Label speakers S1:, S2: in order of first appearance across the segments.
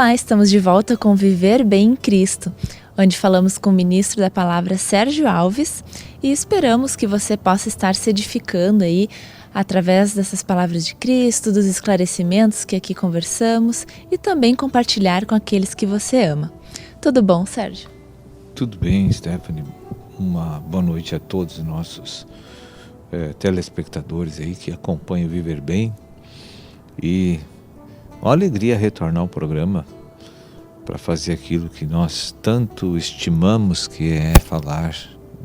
S1: Olá, estamos de volta com Viver Bem em Cristo, onde falamos com o ministro da Palavra Sérgio Alves e esperamos que você possa estar se edificando aí através dessas palavras de Cristo, dos esclarecimentos que aqui conversamos e também compartilhar com aqueles que você ama. Tudo bom, Sérgio?
S2: Tudo bem, Stephanie. Uma boa noite a todos os nossos telespectadores aí que acompanham o Viver Bem. E uma alegria retornar ao programa para fazer aquilo que nós tanto estimamos, que é falar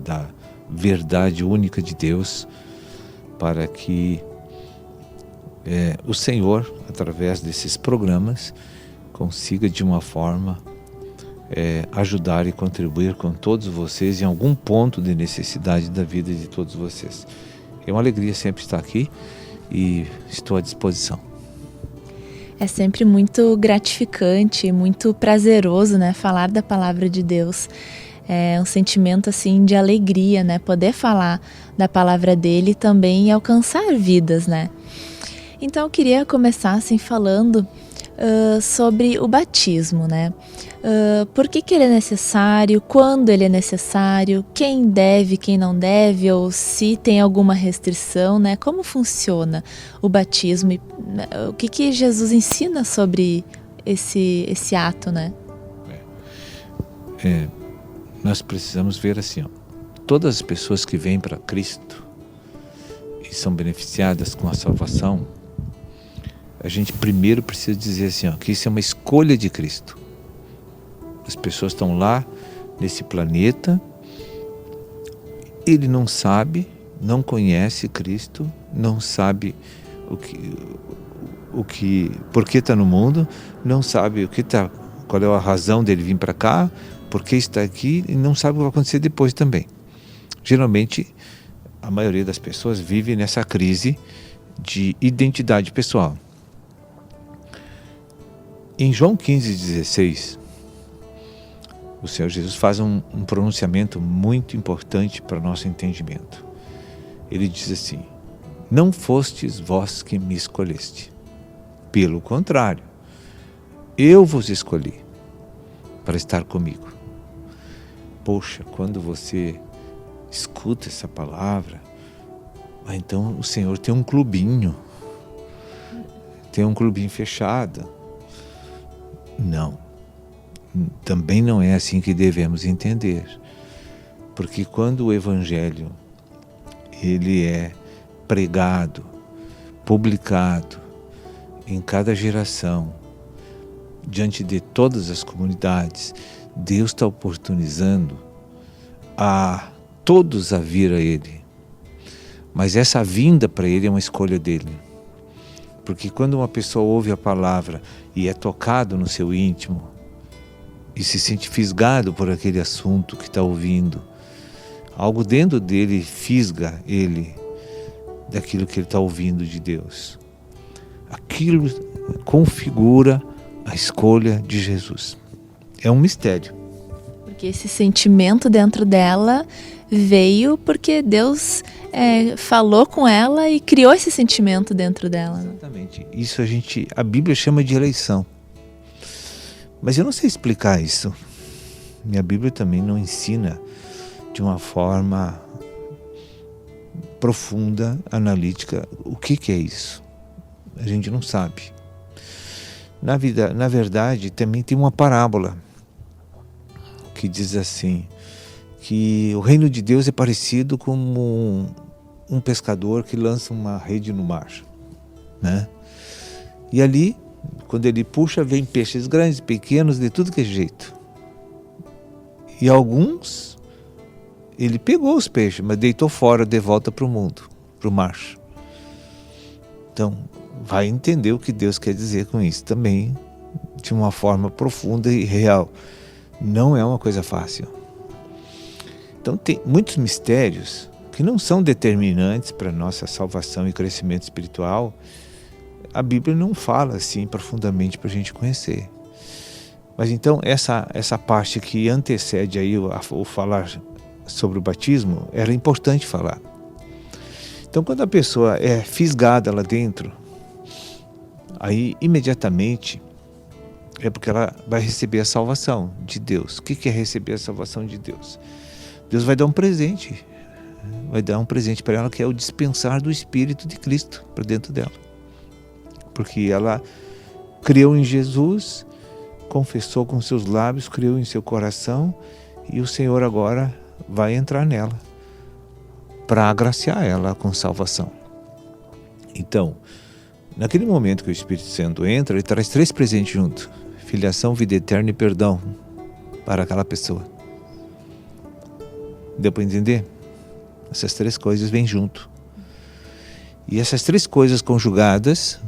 S2: da verdade única de Deus, para que o Senhor, através desses programas, consiga de uma forma ajudar e contribuir com todos vocês em algum ponto de necessidade da vida de todos vocês. É uma alegria sempre estar aqui e estou à disposição.
S1: É sempre muito gratificante, muito prazeroso, né, falar da palavra de Deus. É um sentimento assim de alegria, né, poder falar da palavra dele também e alcançar vidas, né. Então eu queria começar assim falando sobre o batismo, né. Por que ele é necessário, quando ele é necessário, quem deve, quem não deve, ou se tem alguma restrição, né? Como funciona o batismo e o que Jesus ensina sobre esse ato, né?
S2: Nós precisamos ver assim, todas as pessoas que vêm para Cristo e são beneficiadas com a salvação, a gente primeiro precisa dizer assim, que isso é uma escolha de Cristo. As pessoas estão lá nesse planeta, ele não sabe, não conhece Cristo, não sabe por que está no mundo, não sabe qual é a razão dele vir para cá, por que está aqui, e não sabe o que vai acontecer depois também. Geralmente, a maioria das pessoas vive nessa crise de identidade pessoal. Em João 15,16, o Senhor Jesus faz um pronunciamento muito importante para o nosso entendimento. Ele diz assim: não fostes vós que me escolheste. Pelo contrário, eu vos escolhi para estar comigo. Poxa, quando você escuta essa palavra, então o Senhor tem um clubinho fechado. Não. Também não é assim que devemos entender, porque quando o Evangelho ele é pregado, publicado em cada geração, diante de todas as comunidades, Deus está oportunizando a todos a vir a Ele, mas essa vinda para Ele é uma escolha dele, porque quando uma pessoa ouve a palavra e é tocado no seu íntimo, e se sente fisgado por aquele assunto que está ouvindo, algo dentro dele fisga ele daquilo que ele está ouvindo de Deus. Aquilo configura a escolha de Jesus. É um mistério.
S1: Porque esse sentimento dentro dela veio porque Deus falou com ela e criou esse sentimento dentro dela.
S2: Exatamente. Isso a Bíblia chama de eleição. Mas eu não sei explicar isso. Minha Bíblia também não ensina de uma forma profunda, analítica, o que é isso. A gente não sabe. Na verdade, também tem uma parábola que diz assim, que o reino de Deus é parecido como um pescador que lança uma rede no mar, né? E ali, quando ele puxa, vem peixes grandes, pequenos, de tudo que é jeito. E alguns, ele pegou os peixes, mas deitou fora de volta para o mundo, para o mar. Então, vai entender o que Deus quer dizer com isso também, de uma forma profunda e real. Não é uma coisa fácil. Então, tem muitos mistérios que não são determinantes para a nossa salvação e crescimento espiritual. A Bíblia não fala assim profundamente para a gente conhecer. Mas então essa parte que antecede aí o falar sobre o batismo, era importante falar. Então quando a pessoa é fisgada lá dentro, aí imediatamente é porque ela vai receber a salvação de Deus. O que é receber a salvação de Deus? Deus vai dar um presente. Vai dar um presente para ela, que é o dispensar do Espírito de Cristo para dentro dela. Porque ela creu em Jesus, confessou com seus lábios, creu em seu coração, e o Senhor agora vai entrar nela para agraciar ela com salvação. Então, naquele momento que o Espírito Santo entra, ele traz 3 presentes junto: filiação, vida eterna e perdão para aquela pessoa. Deu para entender? Essas 3 coisas vêm junto. E essas 3 coisas conjugadas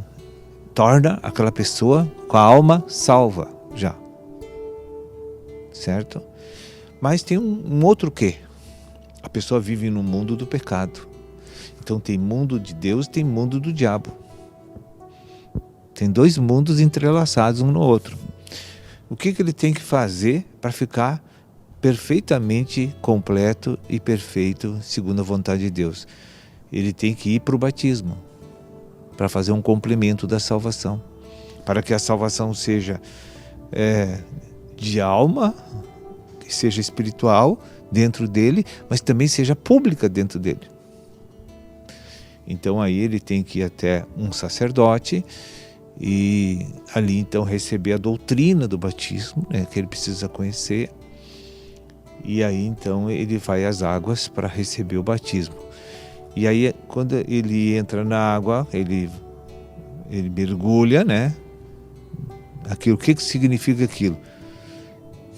S2: torna aquela pessoa com a alma salva já. Certo? Mas tem um outro quê? A pessoa vive no mundo do pecado. Então tem mundo de Deus e tem mundo do diabo. Tem 2 mundos entrelaçados um no outro. O que ele tem que fazer para ficar perfeitamente completo e perfeito segundo a vontade de Deus? Ele tem que ir para o batismo, para fazer um complemento da salvação, para que a salvação seja de alma, que seja espiritual dentro dele, mas também seja pública dentro dele. Então aí ele tem que ir até um sacerdote e ali então receber a doutrina do batismo, que ele precisa conhecer. E aí então ele vai às águas para receber o batismo. E aí quando ele entra na água, ele mergulha, Aquilo, o que significa aquilo?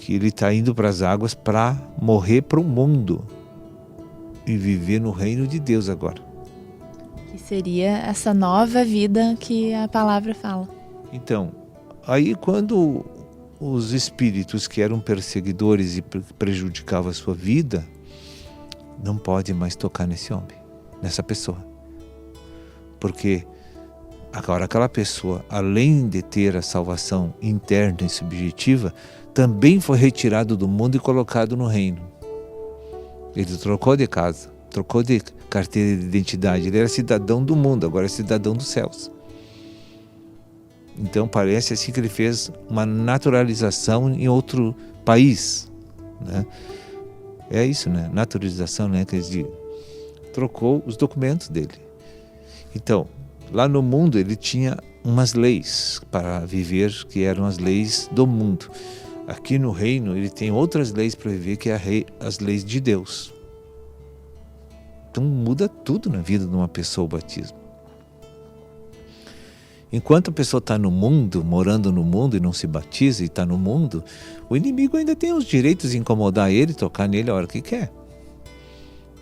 S2: Que ele está indo para as águas para morrer para o mundo e viver no reino de Deus agora.
S1: Que seria essa nova vida que a palavra fala.
S2: Então, aí quando os espíritos que eram perseguidores e prejudicavam a sua vida, não pode mais tocar nesse homem, nessa pessoa. Porque agora aquela pessoa, além de ter a salvação interna e subjetiva, também foi retirado do mundo e colocado no reino. Ele trocou de casa, trocou de carteira de identidade. Ele era cidadão do mundo, agora é cidadão dos céus. Então parece assim que ele fez uma naturalização em outro país, É isso, naturalização, quer dizer, trocou os documentos dele. Então, lá no mundo ele tinha umas leis para viver, que eram as leis do mundo. Aqui no reino ele tem outras leis para viver, que é as leis de Deus. Então muda tudo na vida de uma pessoa o batismo. Enquanto a pessoa está no mundo, morando no mundo e não se batiza e está no mundo, o inimigo ainda tem os direitos de incomodar ele, tocar nele a hora que quer.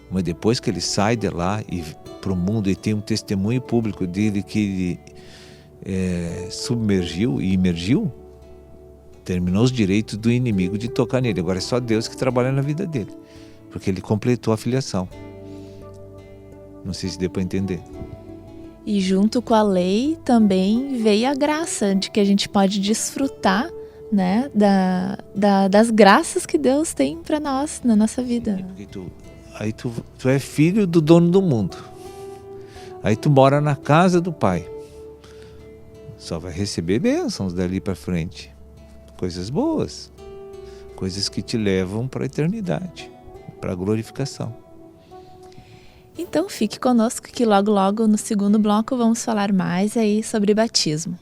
S2: Mas depois que ele sai de lá e para o mundo e tem um testemunho público dele que ele submergiu e imergiu, terminou os direitos do inimigo de tocar nele. Agora é só Deus que trabalha na vida dele, porque ele completou a filiação. Não sei se deu para entender.
S1: E junto com a lei também veio a graça de que a gente pode desfrutar, das graças que Deus tem para nós na nossa vida.
S2: Porque tu é filho do dono do mundo. Aí tu mora na casa do Pai. Só vai receber bênçãos dali para frente. Coisas boas. Coisas que te levam para a eternidade, para a glorificação.
S1: Então fique conosco que logo logo no segundo bloco vamos falar mais aí sobre batismo.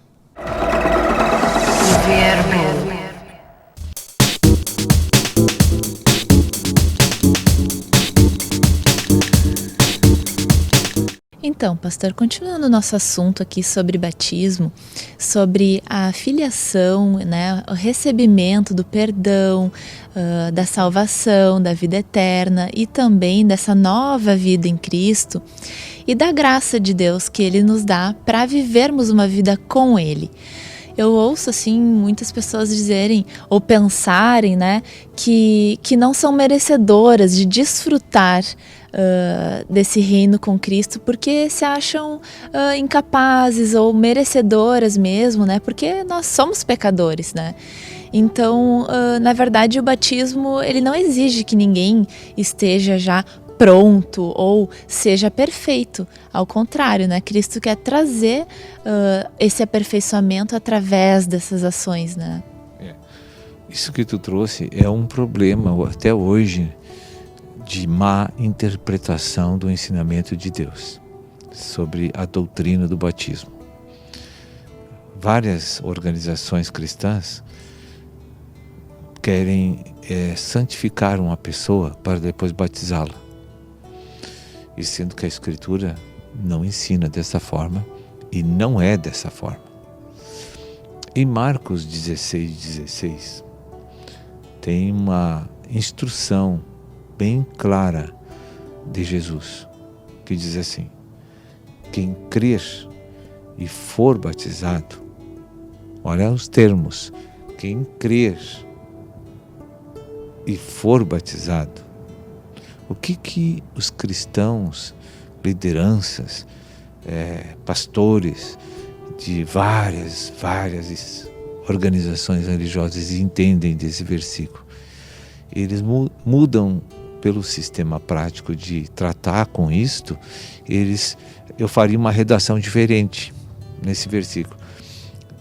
S1: Então, pastor, continuando o nosso assunto aqui sobre batismo, sobre a filiação, o recebimento do perdão, da salvação, da vida eterna e também dessa nova vida em Cristo e da graça de Deus que Ele nos dá para vivermos uma vida com Ele. Eu ouço assim muitas pessoas dizerem ou pensarem, que não são merecedoras de desfrutar desse reino com Cristo porque se acham incapazes ou merecedoras mesmo, porque nós somos pecadores, Então, na verdade, o batismo ele não exige que ninguém esteja já pronto ou seja perfeito. Ao contrário, né? Cristo quer trazer esse aperfeiçoamento através dessas ações, né?
S2: Isso que tu trouxe é um problema até hoje de má interpretação do ensinamento de Deus sobre a doutrina do batismo. Várias organizações cristãs querem santificar uma pessoa para depois batizá-la. E sendo que a Escritura não ensina dessa forma e não é dessa forma. Em Marcos 16:16 tem uma instrução bem clara de Jesus, que diz assim: quem crer e for batizado, olha os termos, quem crer e for batizado. O que os cristãos, lideranças, pastores de várias organizações religiosas entendem desse versículo? Eles mudam pelo sistema prático de tratar com isto. Eu faria uma redação diferente nesse versículo.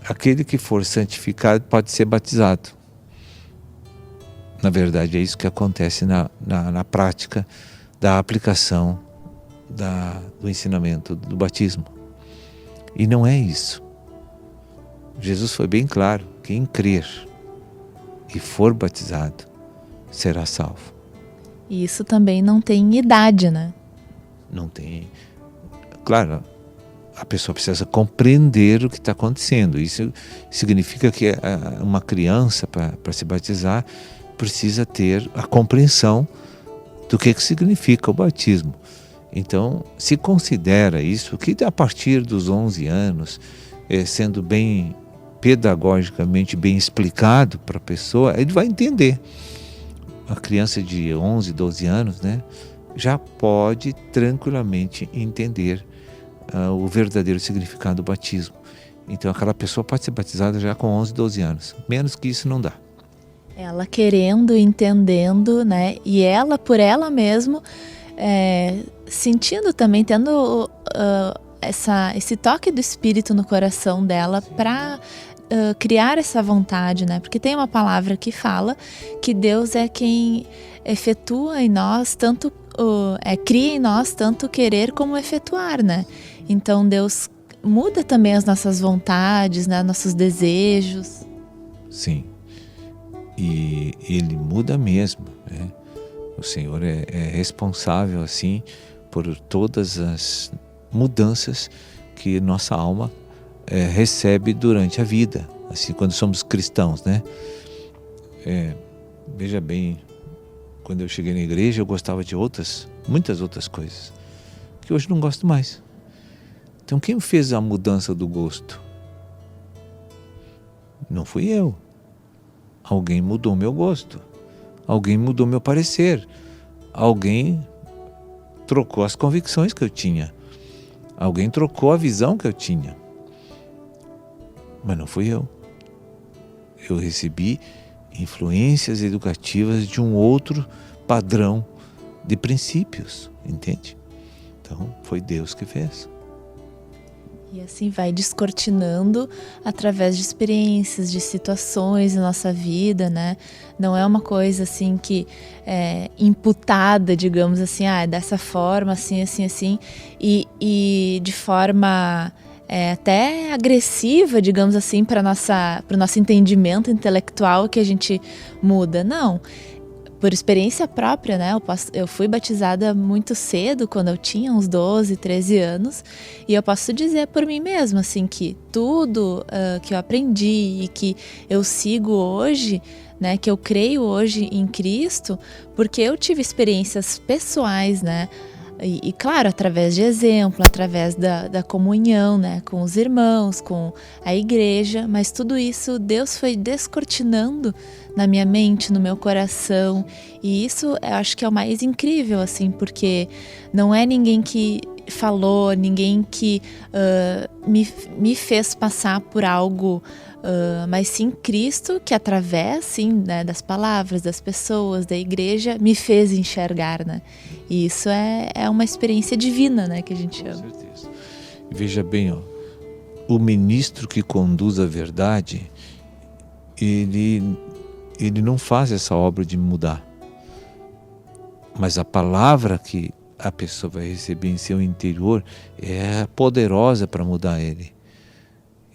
S2: Aquele que for santificado pode ser batizado. Na verdade, é isso que acontece na prática da aplicação do ensinamento do batismo. E não é isso. Jesus foi bem claro: quem crer e for batizado será salvo.
S1: E isso também não tem idade, né?
S2: Não tem. Claro, a pessoa precisa compreender o que está acontecendo. Isso significa que uma criança, para se batizar, precisa ter a compreensão do que significa o batismo. Então, se considera isso, que a partir dos 11 anos, sendo bem pedagogicamente bem explicado para a pessoa, ele vai entender. A criança de 11, 12 anos, né, já pode tranquilamente entender o verdadeiro significado do batismo. Então, aquela pessoa pode ser batizada já com 11, 12 anos. Menos que isso não dá.
S1: Ela querendo, entendendo, né? E ela, por ela mesma, sentindo também, tendo esse toque do Espírito no coração dela para criar essa vontade, né? Porque tem uma palavra que fala que Deus é quem efetua em nós tanto, cria em nós tanto querer como efetuar, né? Então Deus muda também as nossas vontades, né? Nossos desejos.
S2: Sim. E Ele muda mesmo, né? O Senhor é responsável, assim, por todas as mudanças que nossa alma recebe durante a vida, assim, quando somos cristãos, né? Veja bem, quando eu cheguei na igreja, eu gostava de muitas outras coisas, que hoje não gosto mais. Então, quem fez a mudança do gosto? Não fui eu. Alguém mudou meu gosto. Alguém mudou meu parecer. Alguém trocou as convicções que eu tinha. Alguém trocou a visão que eu tinha. Mas não fui eu. Eu recebi influências educativas de um outro padrão de princípios, entende? Então, foi Deus que fez.
S1: E assim vai descortinando através de experiências, de situações na nossa vida, né? Não é uma coisa assim que é imputada, digamos assim, dessa forma, assim, assim, assim, e de forma até agressiva, digamos assim, para o nosso entendimento intelectual que a gente muda. Não. Por experiência própria, né? Eu fui batizada muito cedo, quando eu tinha uns 12, 13 anos, e eu posso dizer por mim mesma, assim, que tudo que eu aprendi e que eu sigo hoje, né? Que eu creio hoje em Cristo, porque eu tive experiências pessoais, né? E claro, através de exemplo, através da comunhão, né, com os irmãos, com a igreja, mas tudo isso Deus foi descortinando na minha mente, no meu coração, e isso eu acho que é o mais incrível, assim, porque não é ninguém que falou, ninguém que me fez passar por algo, mas sim Cristo, que através, sim, né, das palavras, das pessoas, da igreja, me fez enxergar, né? E isso é uma experiência divina, né, que a gente chama.
S2: Com certeza. Veja bem, ó, o ministro que conduz a verdade, ele não faz essa obra de mudar. Mas a palavra que a pessoa vai receber em seu interior é poderosa para mudar ele.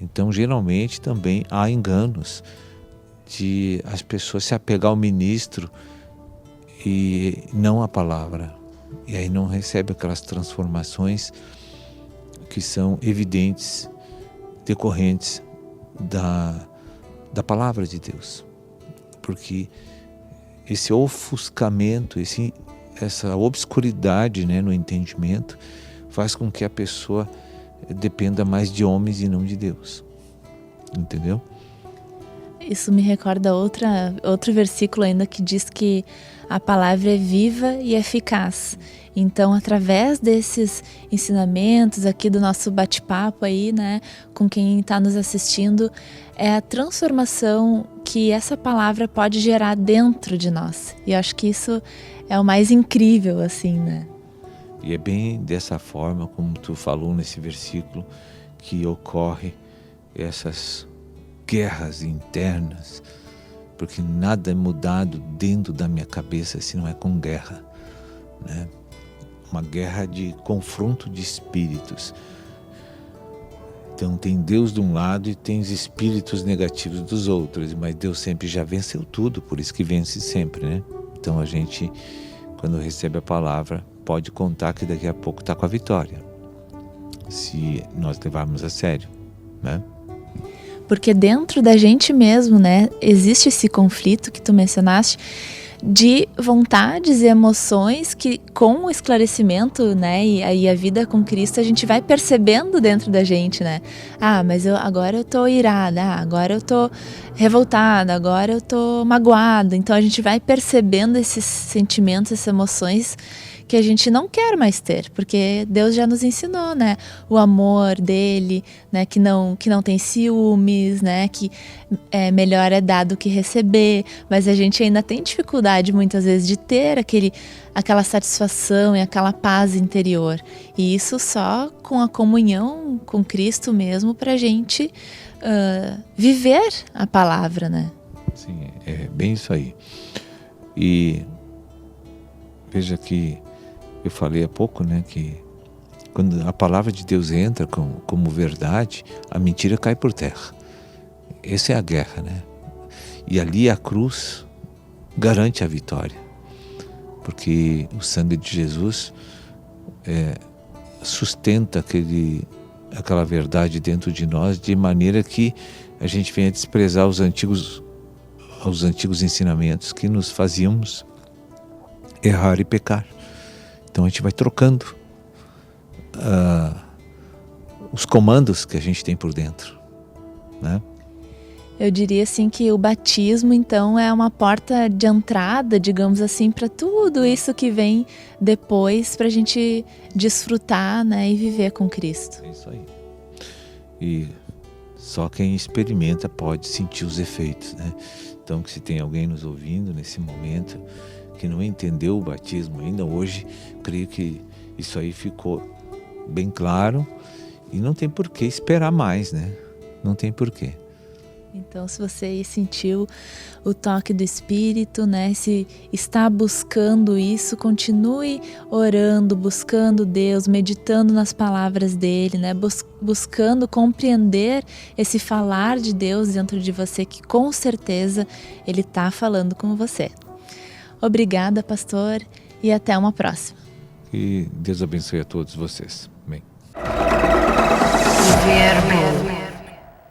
S2: Então, geralmente, também há enganos de as pessoas se apegar ao ministro e não à palavra. E aí não recebe aquelas transformações que são evidentes, decorrentes da palavra de Deus. Porque esse ofuscamento, essa obscuridade, né, no entendimento, faz com que a pessoa dependa mais de homens e não de Deus. Entendeu?
S1: Isso me recorda outro versículo ainda que diz que a palavra é viva e eficaz. Então, através desses ensinamentos aqui do nosso bate-papo aí, né, com quem está nos assistindo, é a transformação que essa palavra pode gerar dentro de nós. E eu acho que isso é o mais incrível, assim, né?
S2: E é bem dessa forma, como tu falou nesse versículo, que ocorre essas guerras internas, porque nada é mudado dentro da minha cabeça se não é com guerra, né? Uma guerra de confronto de espíritos. Então tem Deus de um lado e tem os espíritos negativos dos outros, mas Deus sempre já venceu tudo, por isso que vence sempre, né? Então a gente, quando recebe a palavra, pode contar que daqui a pouco está com a vitória, se nós levarmos a sério, né?
S1: Porque dentro da gente mesmo, né, existe esse conflito que tu mencionaste de vontades e emoções que, com o esclarecimento, né, e aí a vida com Cristo, a gente vai percebendo dentro da gente, né? Ah, mas agora eu tô irada, agora eu tô revoltada, agora eu tô magoada. Então a gente vai percebendo esses sentimentos, essas emoções que a gente não quer mais ter, porque Deus já nos ensinou, né, o amor dele, né, que não tem ciúmes, né, que melhor é dar do que receber, mas a gente ainda tem dificuldade muitas vezes de ter aquela satisfação e aquela paz interior, e isso só com a comunhão com Cristo mesmo para a gente viver a palavra, né?
S2: Sim, é bem isso aí. E veja que eu falei há pouco, né, que quando a palavra de Deus entra como verdade, a mentira cai por terra. Essa é a guerra, né? E ali a cruz garante a vitória, porque o sangue de Jesus sustenta aquela verdade dentro de nós, de maneira que a gente venha desprezar os antigos ensinamentos que nos fazíamos errar e pecar. Então a gente vai trocando os comandos que a gente tem por dentro, né?
S1: Eu diria assim que o batismo então é uma porta de entrada, digamos assim, para tudo isso que vem depois, para a gente desfrutar, né, e viver com Cristo.
S2: É isso aí. E só quem experimenta pode sentir os efeitos, né? Então, que se tem alguém nos ouvindo nesse momento que não entendeu o batismo ainda hoje, creio que isso aí ficou bem claro e não tem por que esperar mais, né? Não tem por quê.
S1: Então, se você sentiu o toque do Espírito, né, se está buscando isso, continue orando, buscando Deus, meditando nas palavras dele, né, buscando compreender esse falar de Deus dentro de você, que com certeza ele está falando com você. Obrigada, pastor, e até uma próxima.
S2: Que Deus abençoe a todos vocês. Amém.
S3: Verbo.